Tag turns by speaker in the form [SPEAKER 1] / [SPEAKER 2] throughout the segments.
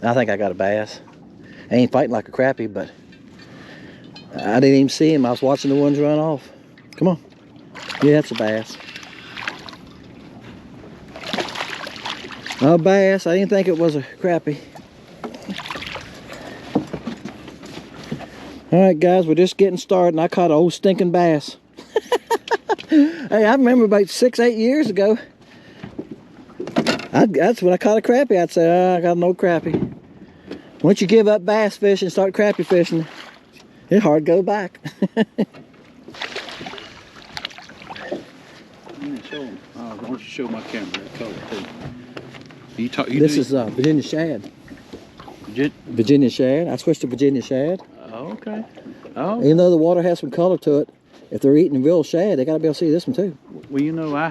[SPEAKER 1] I think I got a bass. I ain't fighting like a crappie, but I didn't even see him. I was watching the ones run off. Come on. Yeah, that's a bass. A bass. I didn't think it was a crappie. All right, guys, we're just getting started, and I caught an old stinking bass. Hey, I remember about 6-8 years ago. That's when I caught a crappie. I'd say, oh, I got an old crappie. Once you give up bass fishing and start crappie fishing, it's hard to go back.
[SPEAKER 2] Why don't you show my camera that color too?
[SPEAKER 1] This is Virginia shad. Virginia shad. I switched to Virginia shad.
[SPEAKER 2] Oh, okay. Oh.
[SPEAKER 1] Even though the water has some color to it, if they're eating real shad, they got to be able to see this one too.
[SPEAKER 2] Well, you know, I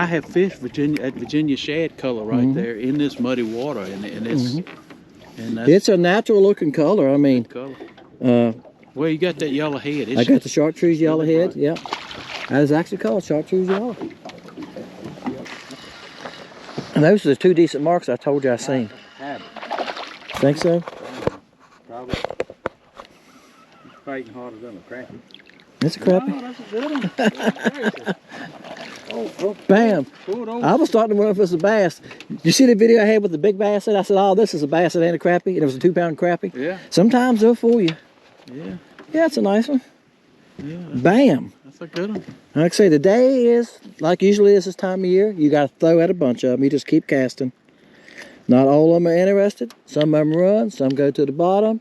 [SPEAKER 2] have fished Virginia shad color right there in this muddy water, and it's
[SPEAKER 1] it's a natural looking color. I mean,
[SPEAKER 2] color. Well, you got that yellow head.
[SPEAKER 1] I got the chartreuse yellow head. Yep, that is actually called chartreuse yellow. And those are the 2 decent marks I told you I seen. Think so?
[SPEAKER 2] Probably. It's fighting harder than a crappie.
[SPEAKER 1] It's a crappie.
[SPEAKER 2] Oh, that's a good one. Oh,
[SPEAKER 1] bam! I was starting to wonder if it was a bass. You see the video I had with the big bass? And I said, "Oh, this is a bass. It ain't a crappie." And it was a 2-pound crappie.
[SPEAKER 2] Yeah.
[SPEAKER 1] Sometimes they'll fool you.
[SPEAKER 2] Yeah.
[SPEAKER 1] Yeah, it's a nice one.
[SPEAKER 2] Yeah.
[SPEAKER 1] Bam!
[SPEAKER 2] That's a good one.
[SPEAKER 1] Like I say, the day is like usually is this time of year. You got to throw out a bunch of them. You just keep casting. Not all of them are interested. Some of them run. Some go to the bottom.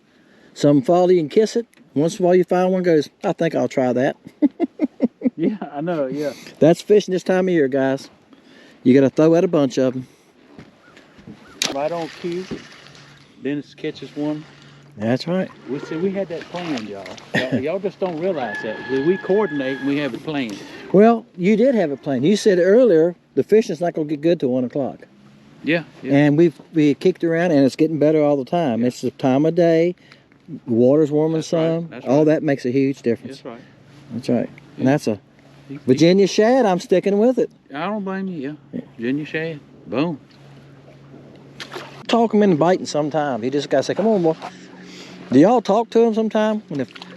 [SPEAKER 1] Some follow you and kiss it. Once in a while you find one goes, I think I'll try that.
[SPEAKER 2] Yeah, I know, yeah.
[SPEAKER 1] That's fishing this time of year, guys. You got to throw out a bunch of them.
[SPEAKER 2] Right on cue. Dennis catches one.
[SPEAKER 1] That's right.
[SPEAKER 2] We had that planned, y'all. Y'all just don't realize that. We coordinate and we have it planned.
[SPEAKER 1] Well, you did have it planned. You said earlier the fishing's not going to get good till 1 o'clock.
[SPEAKER 2] Yeah, yeah.
[SPEAKER 1] And we kicked around, and it's getting better all the time. Yeah. It's the time of day. The water's warming some.
[SPEAKER 2] Right.
[SPEAKER 1] All that makes a huge difference.
[SPEAKER 2] That's right.
[SPEAKER 1] That's right. Yeah. And that's a Virginia shad. I'm sticking with it.
[SPEAKER 2] I don't blame you. Yeah. Virginia shad. Boom.
[SPEAKER 1] Talk them into biting sometime. You just got to say, come on, boy. Do y'all talk to them sometime?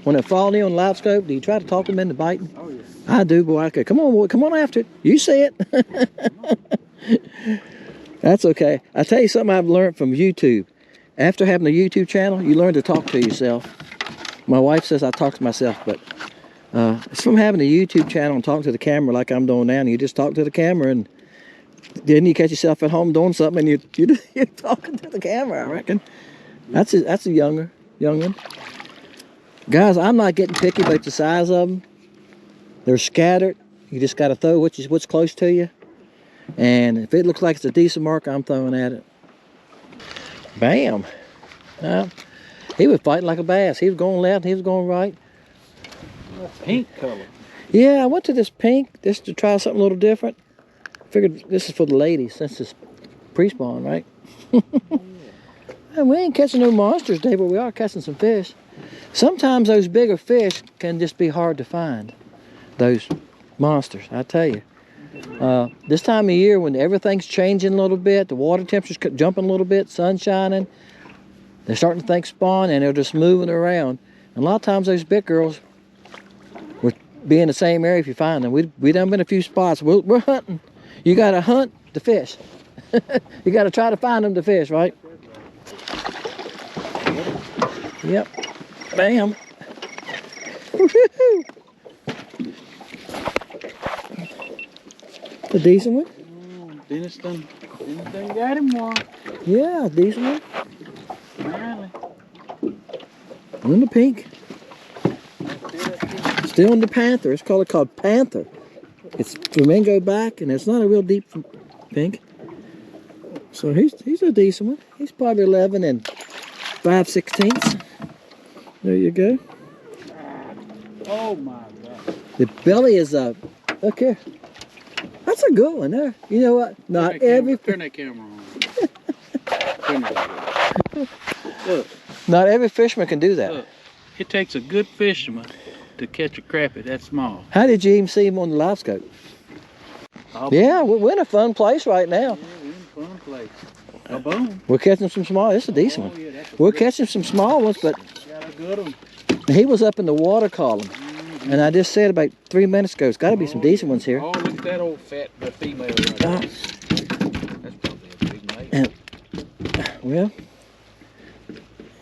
[SPEAKER 1] When they're following you on live scope, do you try to talk them into biting?
[SPEAKER 2] Oh, yeah.
[SPEAKER 1] I do, boy. I go, come on, boy. Come on after it. You say it. That's okay. I tell you something I've learned from YouTube. After having a YouTube channel, you learn to talk to yourself. My wife says I talk to myself, but it's from having a YouTube channel and talking to the camera like I'm doing now. And you just talk to the camera, and then you catch yourself at home doing something, and you're talking to the camera. I reckon that's a young one. Guys, I'm not getting picky about the size of them. They're scattered. You just got to throw what's close to you. And if it looks like it's a decent mark, I'm throwing at it. Bam. He was fighting like a bass. He was going left, he was going right.
[SPEAKER 2] Pink color.
[SPEAKER 1] Yeah, I went to this pink just to try something a little different. Figured this is for the ladies since it's pre-spawn, right? And we ain't catching no monsters today, but we are catching some fish. Sometimes those bigger fish can just be hard to find. Those monsters, I tell you. This time of year when everything's changing a little bit, the water temperature's jumping a little bit, sun shining, they're starting to think spawn and they're just moving around. And a lot of times those big girls will be in the same area if you find them. We done been a few spots. We're hunting. You got to hunt the fish. You got to try to find them to fish, right? Yep. Bam. A decent one?
[SPEAKER 2] Dennis done got him one.
[SPEAKER 1] Yeah, decent one.
[SPEAKER 2] Finally.
[SPEAKER 1] In the pink. Still in the panther. It's called panther. It's flamingo back, and it's not a real deep pink. So he's a decent one. He's probably 11 and 5/16. There you go.
[SPEAKER 2] Oh my God.
[SPEAKER 1] The belly is look here. That's a good one there. You know what? Not every
[SPEAKER 2] turn that camera on. Turn that. Look.
[SPEAKER 1] Not every fisherman can do that.
[SPEAKER 2] Look. It takes a good fisherman to catch a crappie that small.
[SPEAKER 1] How did you even see him on the live scope? Yeah, we're in a fun place right now.
[SPEAKER 2] Yeah, we're in a fun place. A boom.
[SPEAKER 1] We're catching some small. This is a decent one.
[SPEAKER 2] Yeah,
[SPEAKER 1] We're catching some small ones, but
[SPEAKER 2] got a good one.
[SPEAKER 1] he was up in the water column. And I just said about 3 minutes ago, it's got to be some decent ones here.
[SPEAKER 2] Oh, look at that old fat female right there. That's probably a big mate.
[SPEAKER 1] And, well,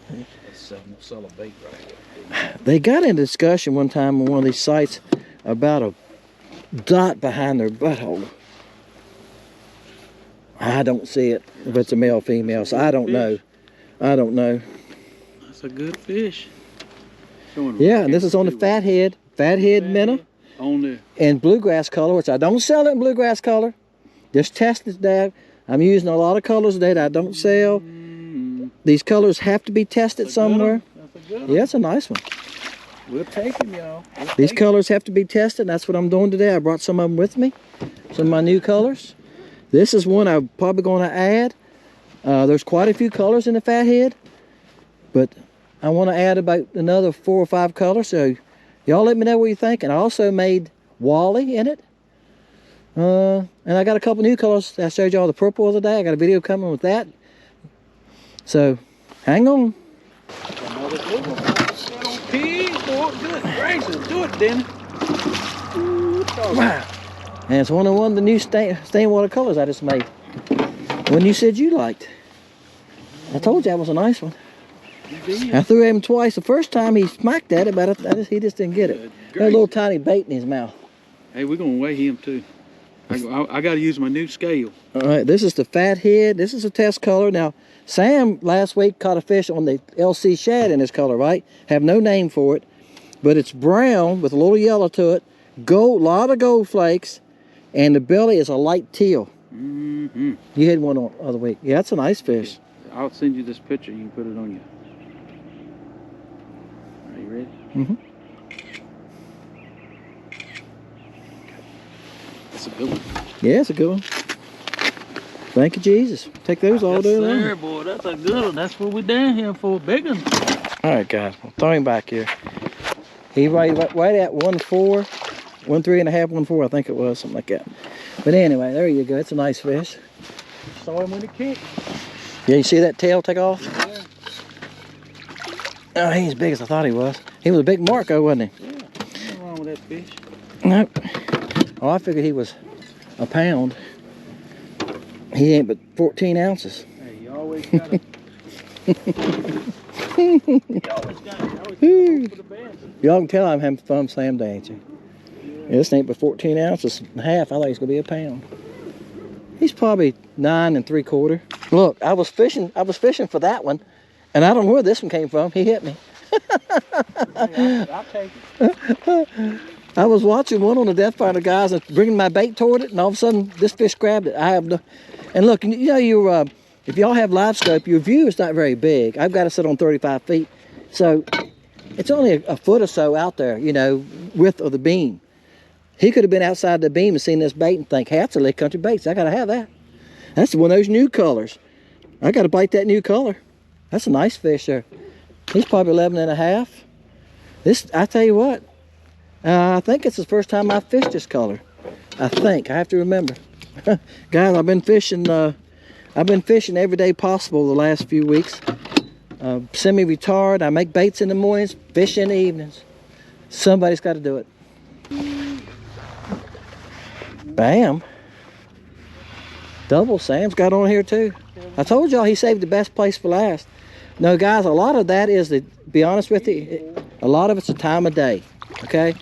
[SPEAKER 2] That's sell a bait right there.
[SPEAKER 1] they got in a discussion one time on one of these sites about a dot behind their butthole. I don't see it, if it's a male or female, so I don't know. I don't know.
[SPEAKER 2] That's a good fish.
[SPEAKER 1] Yeah, and this is on the fathead minnow
[SPEAKER 2] on there.
[SPEAKER 1] in bluegrass color, which I don't sell it in bluegrass color. Just test it, Dad. I'm using a lot of colors that I don't sell. These colors have to be tested somewhere.
[SPEAKER 2] That's a good one.
[SPEAKER 1] Yeah, it's a nice one.
[SPEAKER 2] We'll take them, y'all.
[SPEAKER 1] These colors have to be tested. That's what I'm doing today. I brought some of them with me. Some of my new colors. This is one I'm probably going to add. There's quite a few colors in the fathead, but I want to add about another 4 or 5 colors. So y'all let me know what you think. And I also made Wally in it. And I got a couple new colors. I showed y'all the purple the other day. I got a video coming with that. So hang on.
[SPEAKER 2] Another good one. That old pig, boy. Good gracious. Do it, Denny.
[SPEAKER 1] Wow. And it's one of the new stain water colors I just made. One you said you liked. I told you that was a nice one. I threw him twice. The first time he smacked at it, but he just didn't get it. Got a little tiny bait in his mouth.
[SPEAKER 2] Hey, we're going to weigh him too. I got to use my new scale.
[SPEAKER 1] All right, this is the fathead. This is a test color. Now, Sam last week caught a fish on the LC shad in this color, right? Have no name for it, but it's brown with a little yellow to it. Gold, lot of gold flakes, and the belly is a light teal.
[SPEAKER 2] Mm-hmm.
[SPEAKER 1] You had one on the other week. Yeah, that's a nice fish.
[SPEAKER 2] I'll send you this picture. You can put it on you. Are you ready?
[SPEAKER 1] Mm-hmm.
[SPEAKER 2] That's a good one.
[SPEAKER 1] Yeah, it's a good one. Thank you, Jesus. Take those all day long.
[SPEAKER 2] Yes, sir, boy. That's a good one. That's what we're down here for, big one.
[SPEAKER 1] All right, guys. I'll throw him back here. He right at 1.4, 1.3.5, 1.4, I think it was, something like that. But anyway, there you go. It's a nice fish.
[SPEAKER 2] Saw him when he kicked.
[SPEAKER 1] Yeah, you see that tail take off?
[SPEAKER 2] Yeah.
[SPEAKER 1] Oh, he ain't as big as I thought he was. He was a big Marco, wasn't he?
[SPEAKER 2] Yeah. Nothing wrong with that fish.
[SPEAKER 1] Nope. Oh, I figured he was a pound. He ain't but 14 ounces.
[SPEAKER 2] Hey, you always gotta. You always gotta hope for the best.
[SPEAKER 1] Y'all can tell I'm having fun Sam Day, ain't you? Yeah, this ain't but 14 ounces and a half. I thought he was gonna be a pound. He's probably 9 3/4. Look, I was fishing for that one, and I don't know where this one came from. He hit me.
[SPEAKER 2] Hey, I'll take it.
[SPEAKER 1] I was watching one on the Death Finder guys and bringing my bait toward it, and all of a sudden this fish grabbed it. I have no, and look, you know, if y'all have live scope, your view is not very big. I've got to sit on 35 feet, so it's only a foot or so out there, you know, width of the beam. He could have been outside the beam and seen this bait and think, hey, that's a Lake Country bait. So I got to have that. That's one of those new colors. I got to bite that new color. That's a nice fish there. He's probably 11.5. This, I tell you what, I think it's the first time I've fished this color. I think. I have to remember. Guys, I've been fishing every day possible the last few weeks. Semi-retired. I make baits in the mornings, fish in the evenings. Somebody's got to do it. Bam. Double Sam's got on here too. I told y'all he saved the best place for last. No, guys, a lot of that is, to be honest with you, a lot of it's the time of day, okay?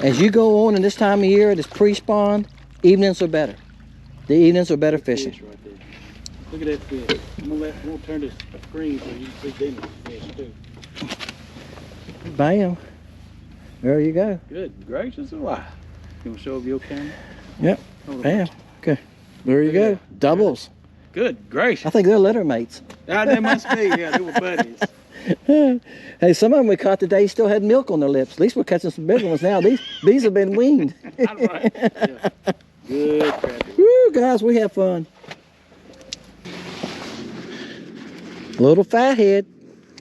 [SPEAKER 1] As you go on in this time of year, it is pre-spawn, evenings are better. The evenings are better fishing.
[SPEAKER 2] Right there. Look at that fish. I'm gonna turn this screen so you can see Denny's fish too.
[SPEAKER 1] Bam. There you go.
[SPEAKER 2] Good gracious alive. You want to show up your camera?
[SPEAKER 1] Yep. Bam. Okay. There you go. Doubles.
[SPEAKER 2] Good gracious.
[SPEAKER 1] I think they're litter mates.
[SPEAKER 2] Ah, they must be. Yeah, they were buddies.
[SPEAKER 1] Hey, some of them we caught today still had milk on their lips. At least we're catching some bigger ones now. These have been weaned.
[SPEAKER 2] All right. Yeah. Good crappie.
[SPEAKER 1] Woo, guys, we have fun. Little fathead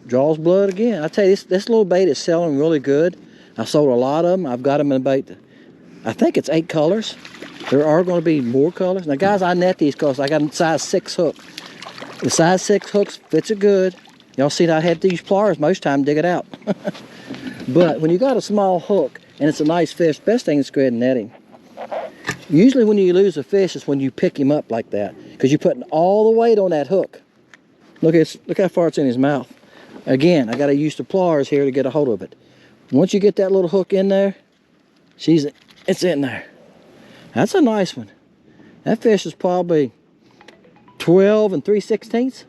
[SPEAKER 1] draws blood again. I tell you, this little bait is selling really good. I sold a lot of them. I've got them in about, I think it's 8 colors. There are going to be more colors. Now guys, I net these because I got a size 6 hook. The size 6 hooks fits it good. Y'all see that I had to use pliers most time to dig it out. But when you got a small hook and it's a nice fish, best thing is to go ahead and net him. Usually when you lose a fish is when you pick him up like that, because you're putting all the weight on that hook. Look how far it's in his mouth. Again, I got to use the pliers here to get a hold of it. Once you get that little hook in there, it's in there. That's a nice one. That fish is probably 12 3/16.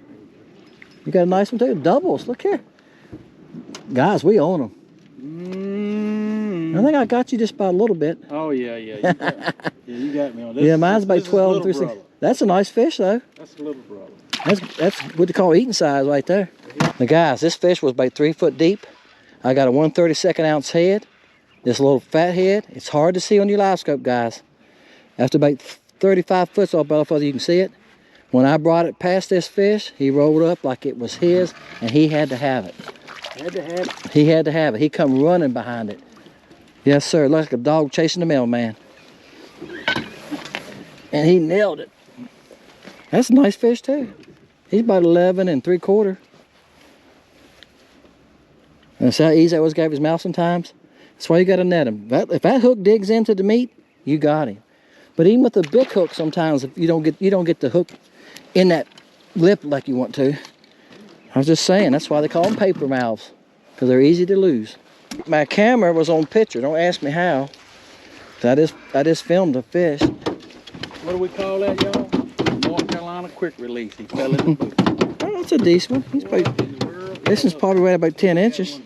[SPEAKER 1] You got a nice one too. Doubles. Look here, guys. We own them. I think I got you just by a little bit.
[SPEAKER 2] Oh yeah. You got me on this.
[SPEAKER 1] Yeah, mine's about 12 3/16. That's a nice fish though.
[SPEAKER 2] That's a little brother.
[SPEAKER 1] That's what they call eating size right there. Now guys, this fish was about 3 foot deep. I got a 1/32 ounce head. This little fat head. It's hard to see on your live scope, guys. After about 35 foot, so about whether you can see it. When I brought it past this fish, he rolled up like it was his, and he had to have it. He had to have it. He come running behind it. Yes, sir. Like a dog chasing the mailman. And he nailed it. That's a nice fish too. He's about 11 3/4. And see how easy I was to grab his mouth sometimes? That's why you got to net him. If that hook digs into the meat, you got him. But even with a big hook, sometimes if you don't get the hook in that lip like you want to. I was just saying, that's why they call them paper mouths, because they're easy to lose. My camera was on picture. Don't ask me how. I just filmed a fish.
[SPEAKER 2] What do we call that, y'all? North Carolina quick release. He fell in the boot.
[SPEAKER 1] Oh, that's a decent one. This is probably right about 10 inches.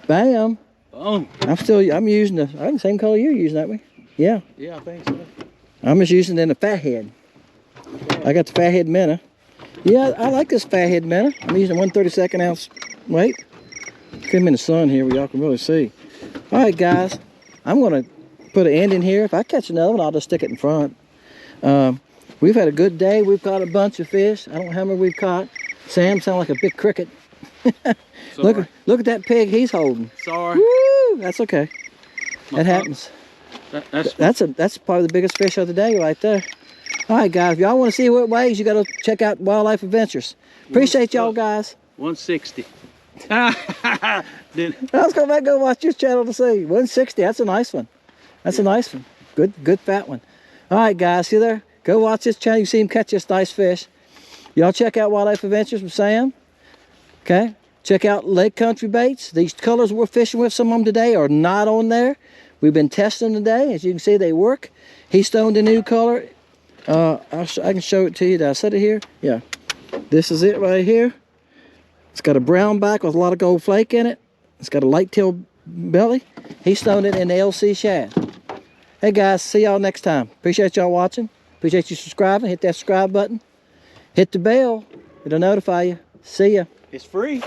[SPEAKER 1] Bam.
[SPEAKER 2] Boom.
[SPEAKER 1] I'm using the same color you're using, aren't we? Yeah.
[SPEAKER 2] Yeah, I think so.
[SPEAKER 1] I'm just using it in the fathead. I got the fathead minnow. Yeah, I like this fathead minnow. I'm using 1/32 ounce weight. Put him in the sun here where y'all can really see. All right, guys. I'm going to put an end in here. If I catch another one, I'll just stick it in front. We've had a good day. We've caught a bunch of fish. I don't know how many we've caught. Sam sounds like a big cricket. Look at that pig he's holding.
[SPEAKER 2] Sorry.
[SPEAKER 1] Woo! That's okay. That happens. That's probably the biggest fish of the day right there. All right, guys. If y'all want to see what weighs, you got to check out Wildlife Adventures. Appreciate y'all, guys.
[SPEAKER 2] 160.
[SPEAKER 1] I was going back and go watch your channel to see. 160. That's a nice one. That's a nice one. Good fat one. All right, guys. See there? Go watch this channel. You see him catch this nice fish. Y'all check out Wildlife Adventures with Sam. Okay. Check out Lake Country Baits. These colors we're fishing with, some of them today are not on there. We've been testing today. As you can see, they work. He stoned a new color. I can show it to you. Did I set it here? Yeah. This is it right here. It's got a brown back with a lot of gold flake in it. It's got a light tail belly. He stoned it in the LC shad. Hey guys, see y'all next time. Appreciate y'all watching. Appreciate you subscribing. Hit that subscribe button. Hit the bell. It'll notify you. See ya.
[SPEAKER 2] It's free.